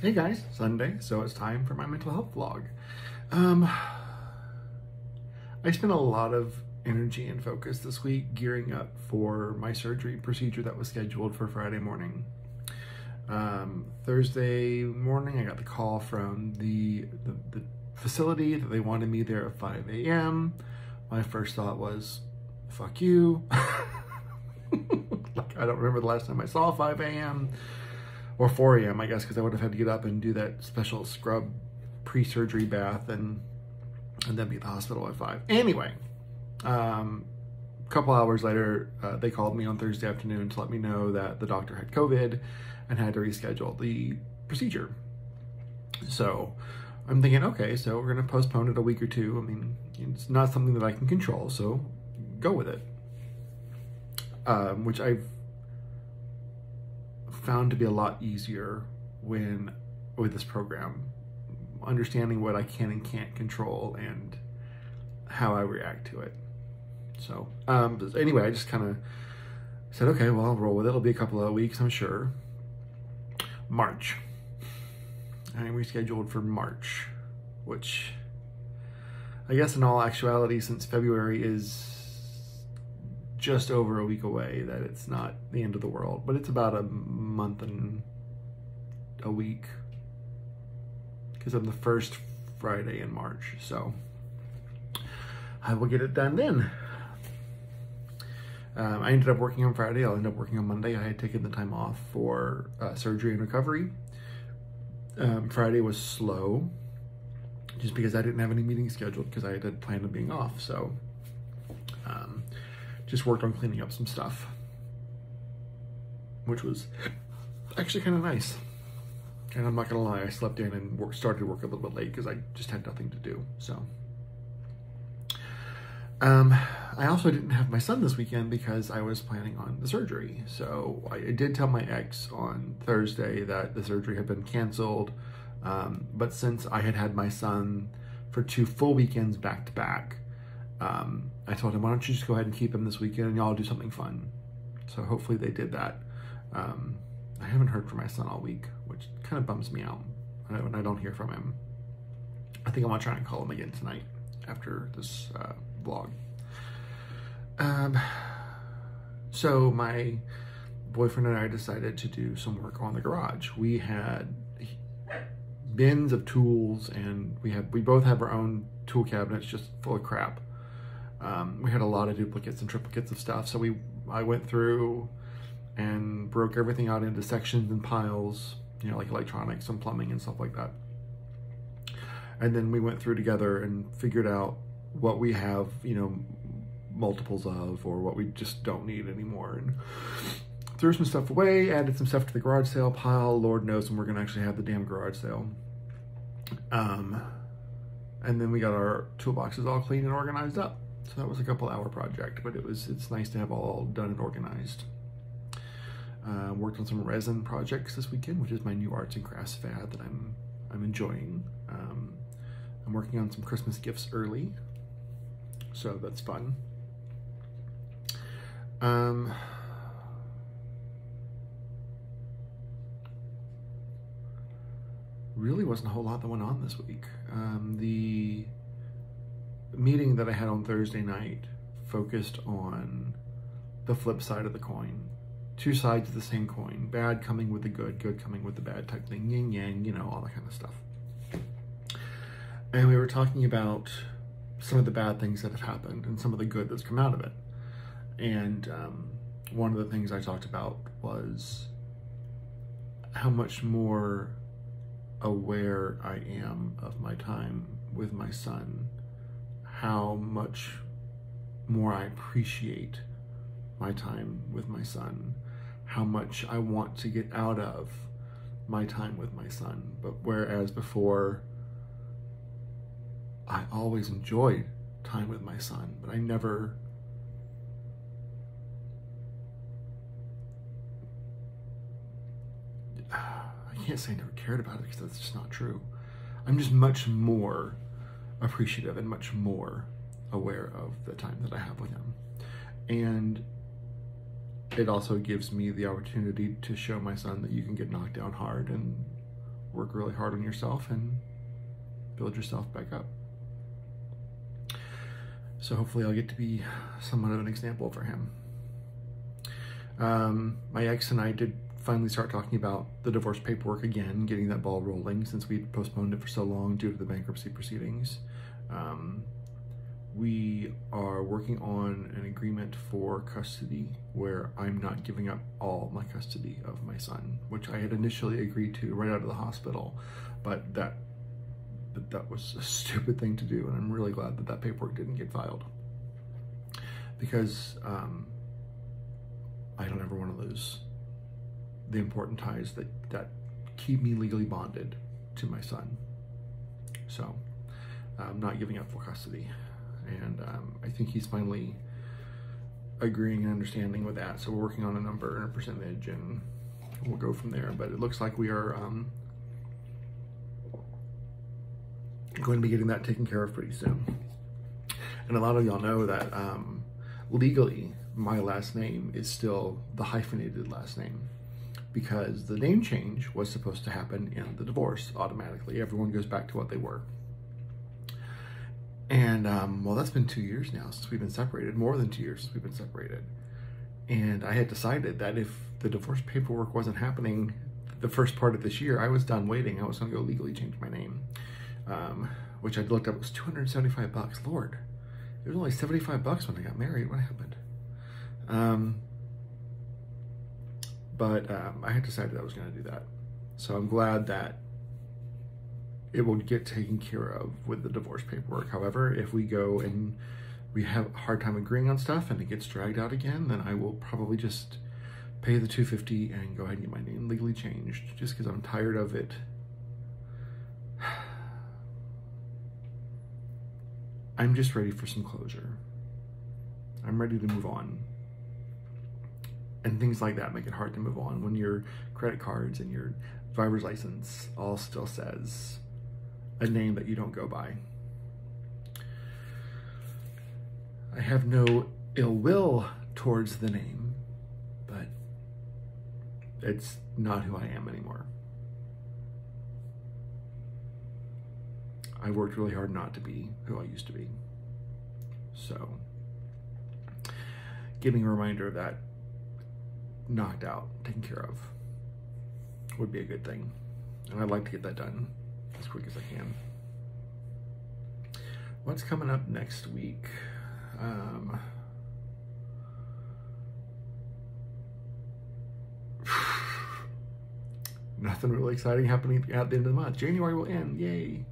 Hey guys, Sunday, so it's time for my mental health vlog. I spent a lot of energy and focus this week gearing up for my surgery procedure that was scheduled for Friday morning. Thursday morning, I got the call from the facility that they wanted me there at 5 a.m. My first thought was, fuck you. Like, I don't remember the last time I saw 5 a.m. or 4 a.m. I guess, because I would have had to get up and do that special scrub pre-surgery bath and then be at the hospital at 5. Anyway, a couple hours later, they called me on Thursday afternoon to let me know that the doctor had COVID and had to reschedule the procedure. So I'm thinking, okay, so we're going to postpone it a week or two. I mean, it's not something that I can control, so go with it. Which I've found to be a lot easier with this program, understanding what I can and can't control and how I react to it. So anyway, I just kind of said, okay, well, I'll roll with it. It'll be a couple of weeks, I'm sure. March. I rescheduled for March, which I guess in all actuality, since February is just over a week away, that it's not the end of the world, but it's about a month and a week because I'm the first Friday in March, so I will get it done then. I ended up working on Friday. I'll end up working on Monday. I had taken the time off for surgery and recovery. Friday was slow just because I didn't have any meetings scheduled because I had planned on being off, so just worked on cleaning up some stuff, which was actually kind of nice. And I'm not gonna lie, I slept in and started work a little bit late because I just had nothing to do. So I also didn't have my son this weekend because I was planning on the surgery. So I did tell my ex on Thursday that the surgery had been canceled. But since I had my son for 2 full weekends back to back, I told him, why don't you just go ahead and keep him this weekend and y'all do something fun. So hopefully they did that. I haven't heard from my son all week, which kind of bums me out when I don't hear from him. I think I'm gonna try and call him again tonight after this vlog. So my boyfriend and I decided to do some work on the garage. We had bins of tools and we both have our own tool cabinets just full of crap. We had a lot of duplicates and triplicates of stuff, so I went through and broke everything out into sections and piles, you know, like electronics and plumbing and stuff like that. And then we went through together and figured out what we have, you know, multiples of, or what we just don't need anymore, and threw some stuff away, added some stuff to the garage sale pile. Lord knows when we're gonna actually have the damn garage sale. And then we got our toolboxes all clean and organized up. So that was a couple-hour project, but it's nice to have all done and organized. Worked on some resin projects this weekend, which is my new arts and crafts fad that I'm enjoying. I'm working on some Christmas gifts early, so that's fun. Really wasn't a whole lot that went on this week. The meeting that I had on Thursday night focused on the flip side of the coin. 2 sides of the same coin. Bad coming with the good, good coming with the bad type thing. Yin yang, you know, all that kind of stuff. And we were talking about some of the bad things that have happened and some of the good that's come out of it. And one of the things I talked about was how much more aware I am of my time with my son, how much more I appreciate my time with my son, how much I want to get out of my time with my son. But whereas before, I always enjoyed time with my son, but I never I can't say I never cared about it because that's just not true. I'm just much more appreciative and much more aware of the time that I have with him. And it also gives me the opportunity to show my son that you can get knocked down hard and work really hard on yourself and build yourself back up. So hopefully I'll get to be somewhat of an example for him. My ex and I did finally start talking about the divorce paperwork again, getting that ball rolling since we'd postponed it for so long due to the bankruptcy proceedings. We are working on an agreement for custody where I'm not giving up all my custody of my son, which I had initially agreed to right out of the hospital, but that was a stupid thing to do, and I'm really glad that that paperwork didn't get filed, because I don't ever want to lose the important ties that keep me legally bonded to my son. So I'm not giving up full custody, and I think he's finally agreeing and understanding with that. So we're working on a number and a percentage, and we'll go from there. But it looks like we are going to be getting that taken care of pretty soon. And a lot of y'all know that legally my last name is still the hyphenated last name, because the name change was supposed to happen in the divorce automatically. Everyone goes back to what they were. And well, that's been 2 years now since we've been separated, more than 2 years since we've been separated. And I had decided that if the divorce paperwork wasn't happening the first part of this year, I was done waiting. I was gonna go legally change my name, which I looked up, was $275. Lord, it was only $75 when I got married. What happened? But I had decided I was gonna do that. So I'm glad that it will get taken care of with the divorce paperwork. However, if we go and we have a hard time agreeing on stuff and it gets dragged out again, then I will probably just pay the $250 and go ahead and get my name legally changed, just because I'm tired of it. I'm just ready for some closure. I'm ready to move on. And things like that make it hard to move on when your credit cards and your driver's license all still says a name that you don't go by. I have no ill will towards the name, but it's not who I am anymore. I worked really hard not to be who I used to be. So getting a reminder of that knocked out, taken care of, would be a good thing. And I'd like to get that done as quick as I can. What's coming up next week? Nothing really exciting happening at the end of the month. January will end, yay.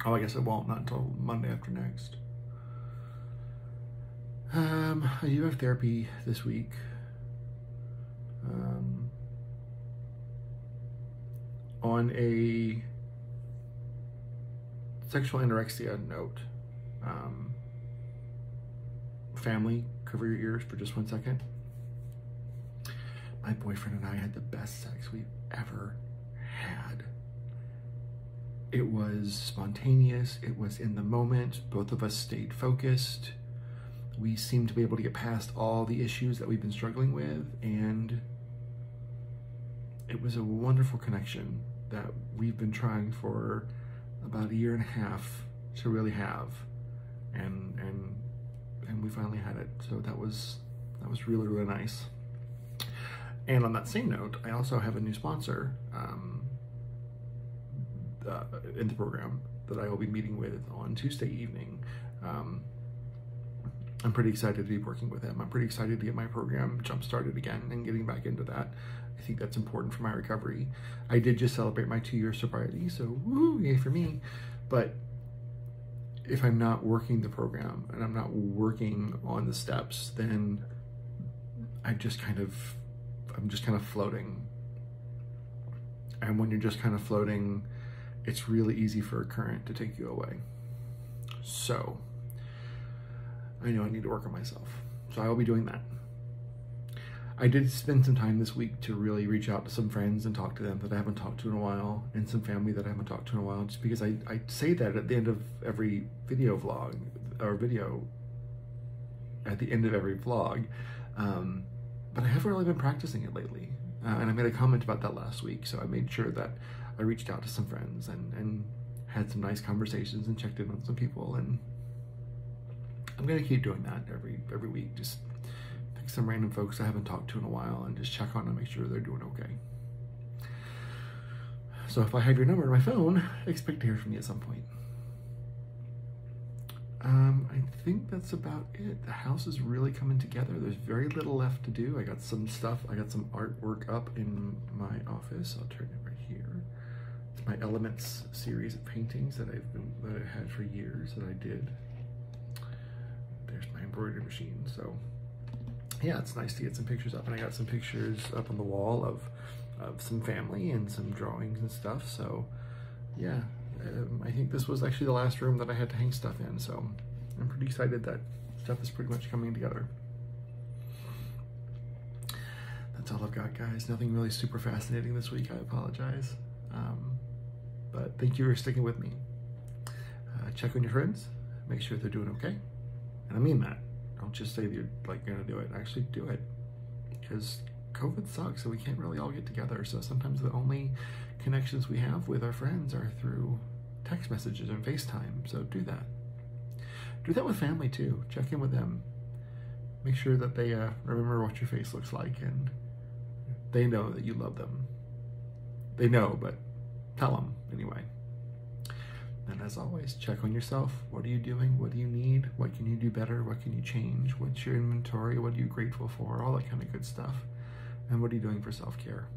Oh, I guess it won't, not until Monday after next. I do have therapy this week. On a sexual anorexia note, family, cover your ears for just 1 second. My boyfriend and I had the best sex we've ever had. It was spontaneous, it was in the moment, both of us stayed focused. We seemed to be able to get past all the issues that we've been struggling with, and it was a wonderful connection that we've been trying for about 1.5 years to really have, and we finally had it. So that was really, really nice. And on that same note, I also have a new sponsor in the program that I will be meeting with on Tuesday evening. I'm pretty excited to be working with him. I'm pretty excited to get my program jump-started again and getting back into that. I think that's important for my recovery. I did just celebrate my 2-year sobriety, so woo, yay for me. But if I'm not working the program and I'm not working on the steps, then I'm just kind of floating. And when you're just kind of floating, it's really easy for a current to take you away. So I know I need to work on myself. So I will be doing that. I did spend some time this week to really reach out to some friends and talk to them that I haven't talked to in a while, and some family that I haven't talked to in a while, just because I say that at the end of every video vlog, or video at the end of every vlog. But I haven't really been practicing it lately. And I made a comment about that last week, so I made sure that I reached out to some friends and had some nice conversations and checked in on some people, and I'm gonna keep doing that every week. Just pick some random folks I haven't talked to in a while and just check on them, make sure they're doing okay. So if I have your number on my phone, expect to hear from me at some point. I think that's about it. The house is really coming together. There's very little left to do. I got some stuff, I got some artwork up in my office. I'll turn it right here. It's my Elements series of paintings that I've had for years that I did. There's my embroidery machine. So yeah, it's nice to get some pictures up, and I got some pictures up on the wall of some family and some drawings and stuff. So yeah, I think this was actually the last room that I had to hang stuff in, so I'm pretty excited that stuff is pretty much coming together. That's all I've got, guys. Nothing really super fascinating this week. I apologize, but thank you for sticking with me. Check on your friends, make sure they're doing okay, and I mean that. Don't just say that you're like gonna do it. Actually do it, because COVID sucks, so we can't really all get together. So sometimes the only connections we have with our friends are through text messages and FaceTime. So do that. Do that with family too. Check in with them. Make sure that they remember what your face looks like, and they know that you love them. They know, but tell them anyway. And as always, check on yourself. What are you doing? What do you need? What can you do better? What can you change? What's your inventory? What are you grateful for? All that kind of good stuff. And what are you doing for self-care?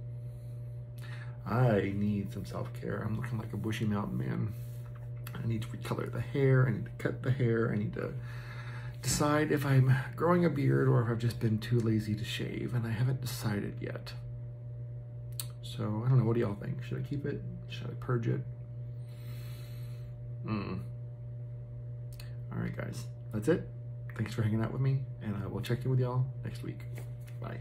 I need some self-care. I'm looking like a bushy mountain man. I need to recolor the hair. I need to cut the hair. I need to decide if I'm growing a beard or if I've just been too lazy to shave, and I haven't decided yet. So I don't know. What do y'all think? Should I keep it? Should I purge it? All right, guys. That's it. Thanks for hanging out with me, and I will check in with y'all next week. Bye.